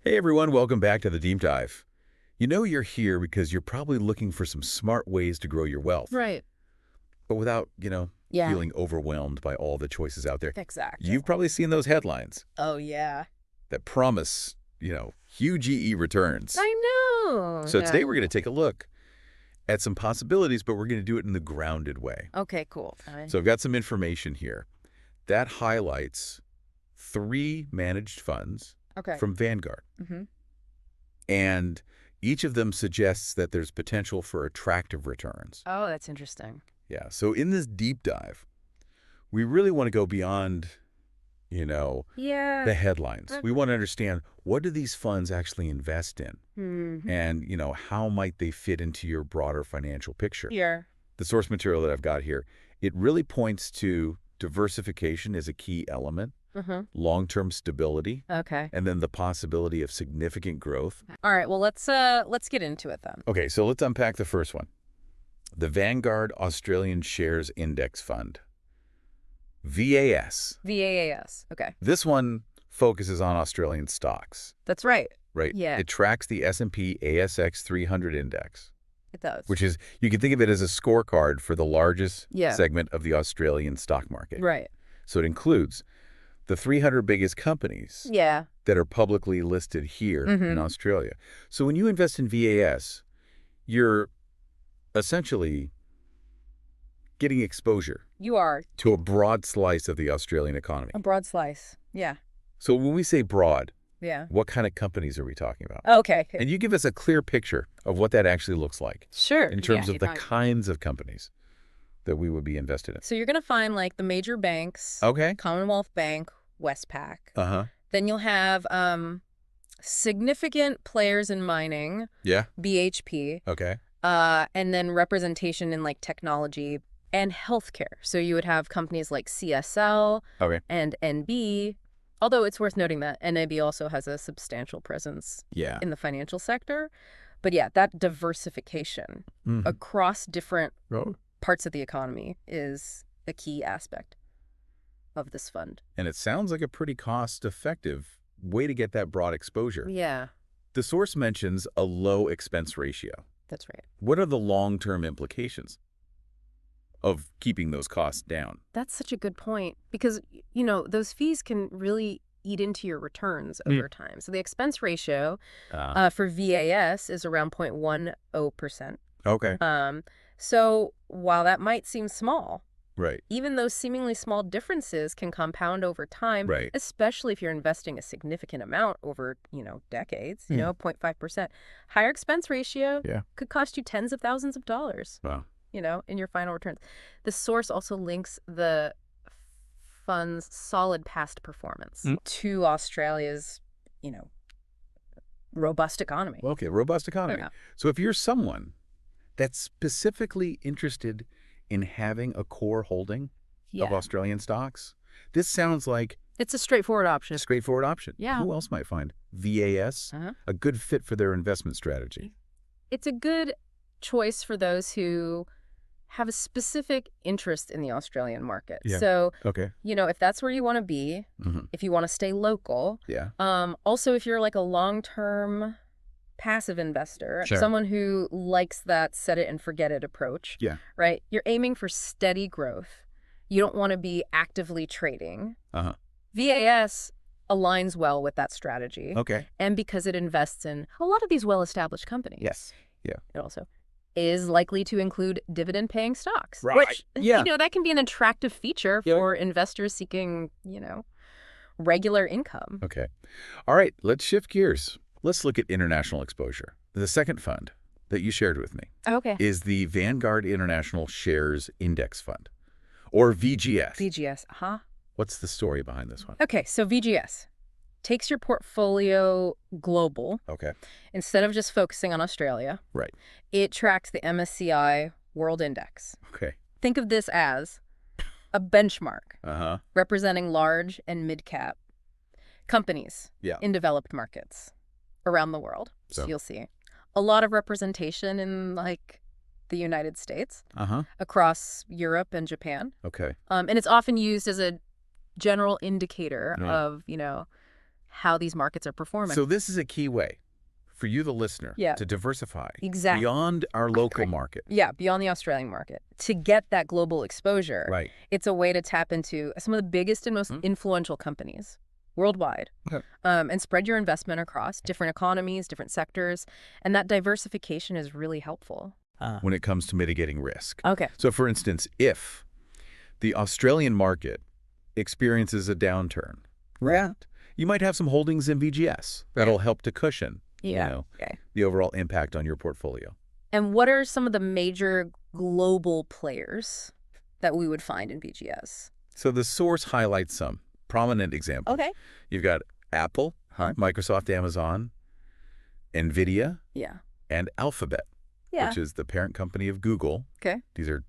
Hey everyone, welcome back to the Deep Dive. You know you're here because you're probably looking for some smart ways to grow your wealth, Right. but without, Yeah, feeling overwhelmed by all the choices out there. exactly. You've probably seen those headlines Oh, yeah. that promise, huge EE returns. I know. So Yeah. today we're going to take a look at some possibilities, but we're going to do it in the grounded way. Okay, cool. So I've got some information here that highlights 3 managed funds Okay. from Vanguard. Mm-hmm. And each of them suggests that there's potential for attractive returns. Oh, that's interesting. Yeah. So in this deep dive, we really want to go beyond, Yeah. the headlines. We want to understand, what do these funds actually invest in? Mm-hmm. And, how might they fit into your broader financial picture? Yeah. The source material that I've got here, it really points to diversification as a key element, Mm-hmm. long-term stability, Okay. and then the possibility of significant growth. All right. Well, let's get into it then. Okay, so let's unpack the first one. The Vanguard Australian Shares Index Fund, VAS. VAAS. Okay. This one focuses on Australian stocks, That's right. right? Yeah. It tracks the S&P ASX 300 index, It does. which is, you can think of it as a scorecard for the largest Yeah. segment of the Australian stock market. Right. So it includes the 300 biggest companies Yeah. that are publicly listed here in Australia. So when you invest in VAS, you're essentially getting exposure You are to a broad slice of the Australian economy. a broad slice. Yeah. So when we say broad, Yeah. what kind of companies are we talking about? Okay. And you give us a clear picture of what that actually looks like Sure. in terms Yeah, of the kinds of companies that we would be invested in. So you're gonna find like the major banks. Okay. Commonwealth Bank, Westpac. Uh-huh. Then you'll have significant players in mining, Yeah. BHP, Okay. and then representation in like technology and healthcare. So you would have companies like CSL Okay. and NB, although it's worth noting that NAB also has a substantial presence Yeah. in the financial sector. But yeah, that diversification Mhm. across different Oh. parts of the economy is a key aspect of this fund. And it sounds like a pretty cost-effective way to get that broad exposure. Yeah, The source mentions a low expense ratio. that's right. What are the long-term implications of keeping those costs down? That's such a good point because, those fees can really eat into your returns over time. So the expense ratio for VAS is around 0.10%. Okay. So while that might seem small, Right. even those seemingly small differences can compound over time, Right. especially if you're investing a significant amount over, decades, 0.5%. Higher expense ratio Yeah. could cost you tens of thousands of dollars, Wow. in your final returns. The source also links the fund's solid past performance to Australia's, robust economy. Okay, robust economy. Yeah. So if you're someone that's specifically interested in having a core holding Yeah. of Australian stocks, this sounds like It's a straightforward a option. straightforward option. Yeah. Who else might find VAS Uh-huh. a good fit for their investment strategy? It's a good choice for those who have a specific interest in the Australian market. Yeah. So, Okay. if that's where you want to be, Mhm. if you want to stay local, Yeah. also if you're like a long-term passive investor, Sure. someone who likes that set it and forget it approach, Yeah. right? You're aiming for steady growth. You don't want to be actively trading. Uh-huh. VAS aligns well with that strategy. Okay. And because it invests in a lot of these well-established companies. Yes. Yeah. It also is likely to include dividend-paying stocks. Right. Which, Yeah. that can be an attractive feature Yeah. for investors seeking, regular income. Okay. All right, let's shift gears. Let's look at international exposure. The second fund that you shared with me Okay. is the Vanguard International Shares Index Fund, or VGS. VGS, huh? What's the story behind this one? Okay, so VGS takes your portfolio global. Okay. Instead of just focusing on Australia, Right. it tracks the MSCI World Index. Okay. Think of this as a benchmark Uh-huh. representing large and mid-cap companies Yeah. in developed markets around the world. So- You'll see a lot of representation in like the United States, Uh-huh. across Europe and Japan. Okay. And it's often used as a general indicator Right. of, how these markets are performing. So this is a key way for you, the listener, Yeah. to diversify Exactly. beyond our local market. Yeah, beyond the Australian market. To get that global exposure, Right. it's a way to tap into some of the biggest and most influential companies worldwide, and spread your investment across different economies, different sectors, and that diversification is really helpful. When it comes to mitigating risk. Okay. So for instance, if the Australian market experiences a downturn, you might have some holdings in VGS that'll help to cushion the overall impact on your portfolio. And what are some of the major global players that we would find in VGS? So the source highlights some prominent examples. Okay. You've got Apple, Microsoft, Amazon, NVIDIA, and Alphabet, which is the parent company of Google. Okay. These are,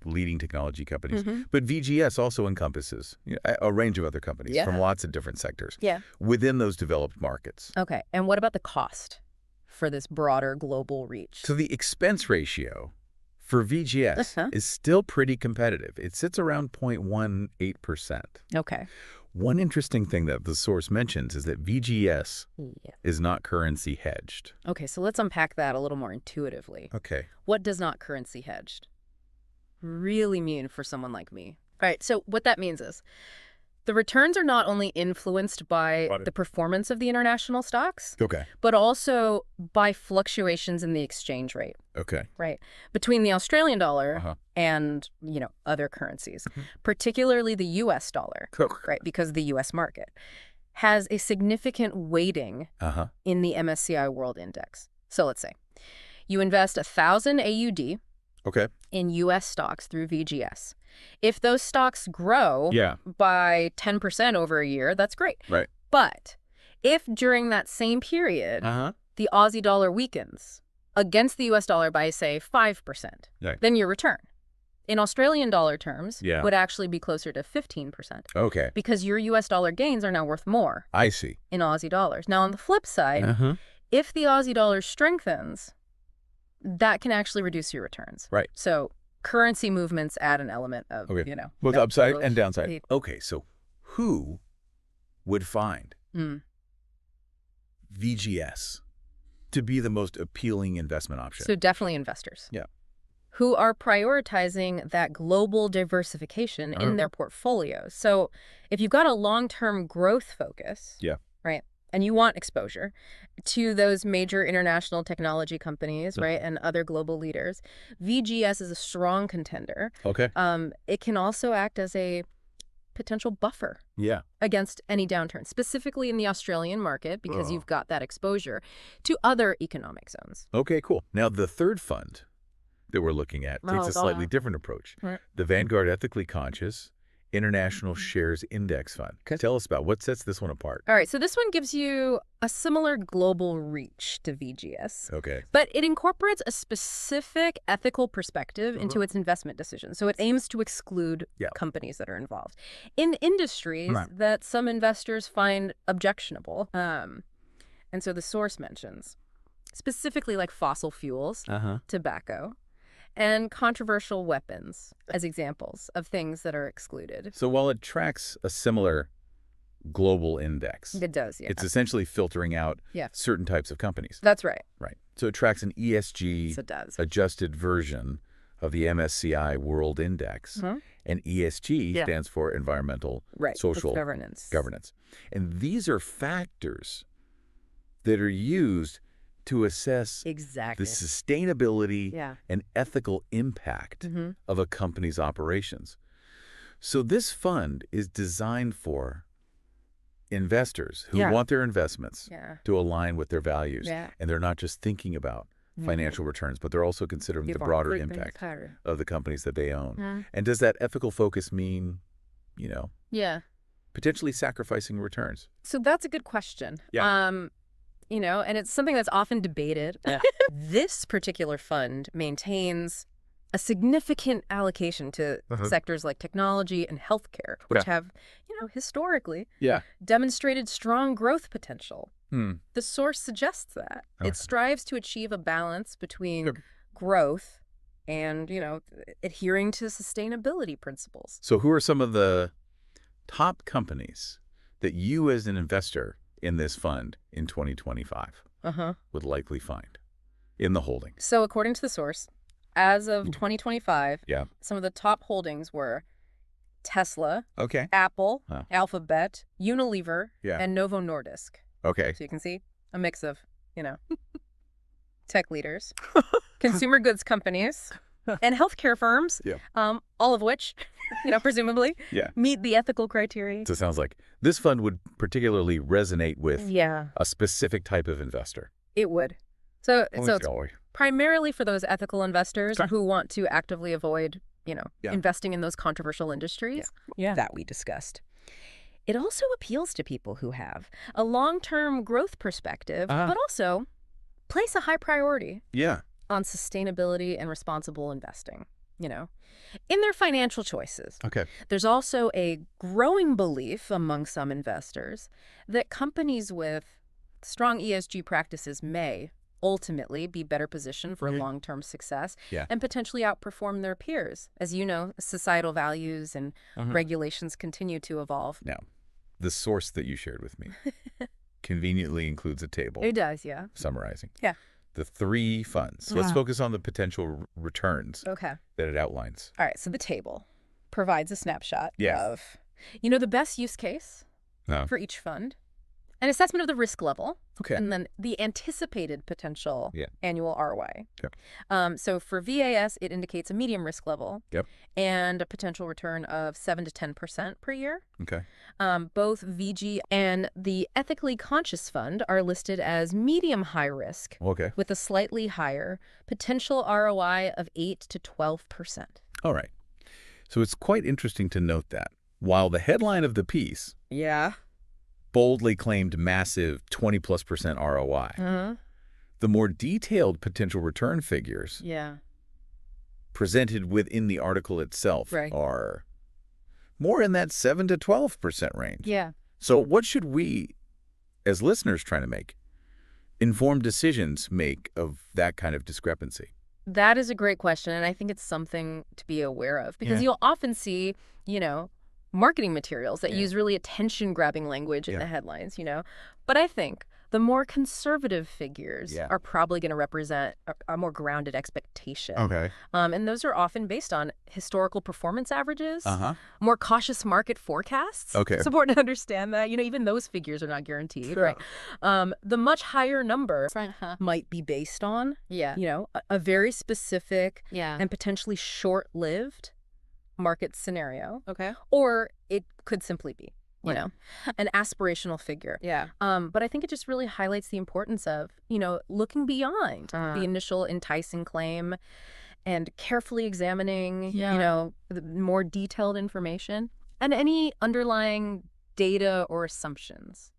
leading technology companies. But VGS also encompasses a range of other companies from lots of different sectors within those developed markets. Okay. And what about the cost for this broader global reach? So the expense ratio for VGS is still pretty competitive. It sits around 0.18%. Okay. One interesting thing that the source mentions is that VGS is not currency hedged. Okay, so let's unpack that a little more intuitively. Okay. What does not currency hedged really mean for someone like me? All right, so what that means is the returns are not only influenced by the performance of the international stocks, but also by fluctuations in the exchange rate. Okay. Right. Between the Australian dollar and, other currencies, particularly the US dollar, right? Because the US market has a significant weighting in the MSCI World Index. So let's say you invest 1,000 AUD in US stocks through VGS. If those stocks grow by 10% over a year, that's great. Right. But if during that same period, the Aussie dollar weakens against the US dollar by, say, 5%, then your return in Australian dollar terms would actually be closer to 15%. Okay. Because your US dollar gains are now worth more. I see. In Aussie dollars. Now, on the flip side, if the Aussie dollar strengthens, that can actually reduce your returns. Right. So currency movements add an element of, both upside and downside. Okay, so who would find VGS to be the most appealing investment option? So definitely investors. Yeah. Who are prioritizing that global diversification in their portfolios. So if you've got a long-term growth focus, right, and you want exposure to those major international technology companies, right, and other global leaders, VGS is a strong contender. Okay. It can also act as a potential buffer against any downturn, specifically in the Australian market, because you've got that exposure to other economic zones. Okay, cool. Now, the third fund that we're looking at takes a slightly different approach. The Vanguard Ethically Conscious International Shares Index Fund. Tell us about what sets this one apart. All right, so this one gives you a similar global reach to VGS. Okay. But it incorporates a specific ethical perspective into its investment decisions. So it aims to exclude companies that are involved in industries that some investors find objectionable. And so the source mentions specifically like fossil fuels, tobacco, and controversial weapons as examples of things that are excluded. So while it tracks a similar global index, it does, it's essentially filtering out certain types of companies. That's right. Right. So it tracks an ESG adjusted version of the MSCI World Index. And ESG stands for environmental, social, governance. And these are factors that are used to assess the sustainability and ethical impact of a company's operations. So this fund is designed for investors who want their investments to align with their values. And they're not just thinking about financial returns, but they're also considering the broader impact of the companies that they own. And does that ethical focus mean, potentially sacrificing returns? So that's a good question. And it's something that's often debated. This particular fund maintains a significant allocation to sectors like technology and healthcare, which have, historically demonstrated strong growth potential. The source suggests that. It strives to achieve a balance between growth and, adhering to sustainability principles. So who are some of the top companies that you as an investor in this fund in 2025 would likely find in the holdings? So according to the source, as of 2025, some of the top holdings were Tesla, Apple, Alphabet, Unilever, and Novo Nordisk. Okay. So you can see a mix of, tech leaders, consumer goods companies, and healthcare firms, all of which, presumably, meet the ethical criteria. So it sounds like this fund would particularly resonate with a specific type of investor. It would. So it's primarily for those ethical investors who want to actively avoid, investing in those controversial industries that we discussed. It also appeals to people who have a long-term growth perspective, but also place a high priority on sustainability and responsible investing, in their financial choices. Okay. There's also a growing belief among some investors that companies with strong ESG practices may ultimately be better positioned for long-term success and potentially outperform their peers. As you know, societal values and regulations continue to evolve. Now, the source that you shared with me conveniently includes a table. It does, summarizing. Yeah. The 3 funds. So let's focus on the potential returns that it outlines. All right, so the table provides a snapshot of, the best use case for each fund, an assessment of the risk level, and then the anticipated potential annual ROI. So for VAS, it indicates a medium risk level and a potential return of 7 to 10% per year. Both VG and the Ethically Conscious Fund are listed as medium high risk with a slightly higher potential ROI of 8 to 12%. All right. So it's quite interesting to note that while the headline of the piece boldly claimed massive 20+% ROI. The more detailed potential return figures presented within the article itself are more in that 7 to 12% range. So what should we, as listeners trying to make informed decisions, make of that kind of discrepancy? That is a great question, and I think it's something to be aware of because you'll often see, marketing materials that use really attention-grabbing language in the headlines, But I think the more conservative figures are probably going to represent a more grounded expectation. And those are often based on historical performance averages, more cautious market forecasts. It's important to understand that, even those figures are not guaranteed, right? The much higher number might be based on, a very specific and potentially short-lived market scenario. Or it could simply be, an aspirational figure. But I think it just really highlights the importance of, looking beyond the initial enticing claim and carefully examining, the more detailed information and any underlying data or assumptions.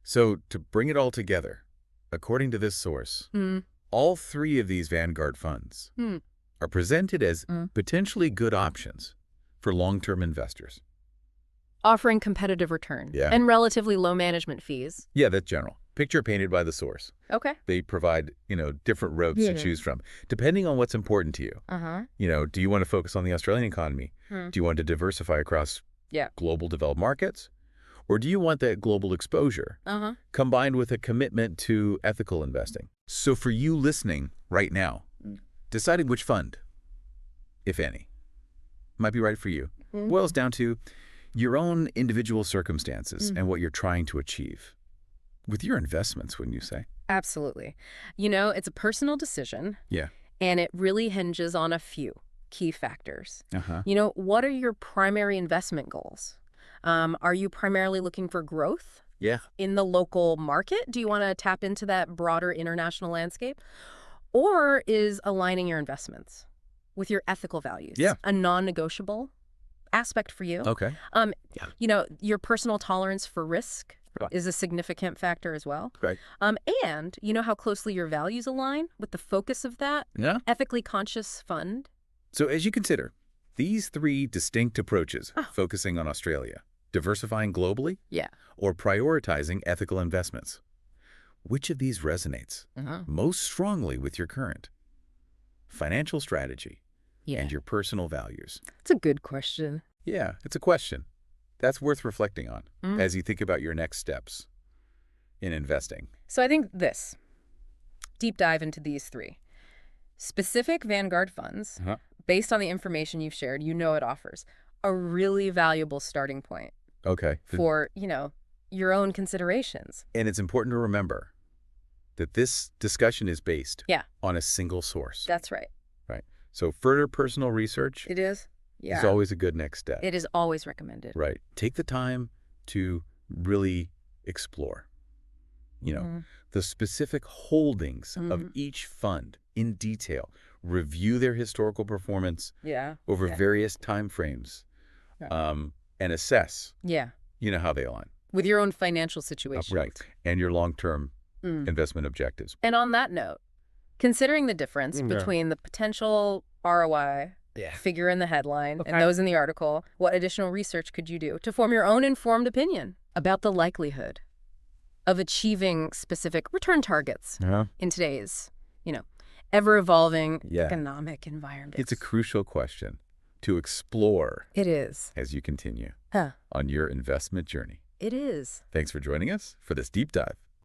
So to bring it all together, according to this source, all 3 of these Vanguard funds are presented as potentially good options for long-term investors. Offering competitive return and relatively low management fees. That's general. Picture painted by the source. They provide, different roads to choose from, depending on what's important to you. Do you want to focus on the Australian economy? Do you want to diversify across global developed markets? Or do you want that global exposure combined with a commitment to ethical investing? So for you listening right now, deciding which fund, if any, might be right for you boils down to your own individual circumstances and what you're trying to achieve with your investments, wouldn't you say? Absolutely. It's a personal decision. And it really hinges on a few key factors. What are your primary investment goals? Are you primarily looking for growth in the local market? Do you want to tap into that broader international landscape? Or is aligning your investments with your ethical values a non-negotiable aspect for you? Your personal tolerance for risk is a significant factor as well. And how closely your values align with the focus of that ethically conscious fund. So as you consider these 3 distinct approaches, focusing on Australia, diversifying globally, or prioritizing ethical investments, which of these resonates most strongly with your current financial strategy and your personal values? It's a good question. It's a question. that's worth reflecting on as you think about your next steps in investing? So I think this. Deep dive into these three. Specific Vanguard funds, based on the information you've shared, it offers a really valuable starting point. Okay. For, your own considerations. And it's important to remember that this discussion is based on a single source. That's right. Right. So further personal research is always a good next step. It is always recommended. Right. Take the time to really explore, the specific holdings of each fund in detail. Review their historical performance over various time frames and assess how they align. With your own financial situation. Right. And your long-term investment objectives. And on that note, considering the difference between the potential ROI figure in the headline and those in the article, what additional research could you do to form your own informed opinion about the likelihood of achieving specific return targets in today's, ever-evolving economic environment? It's a crucial question to explore. It is. As you continue on your investment journey. It is. Thanks for joining us for this deep dive.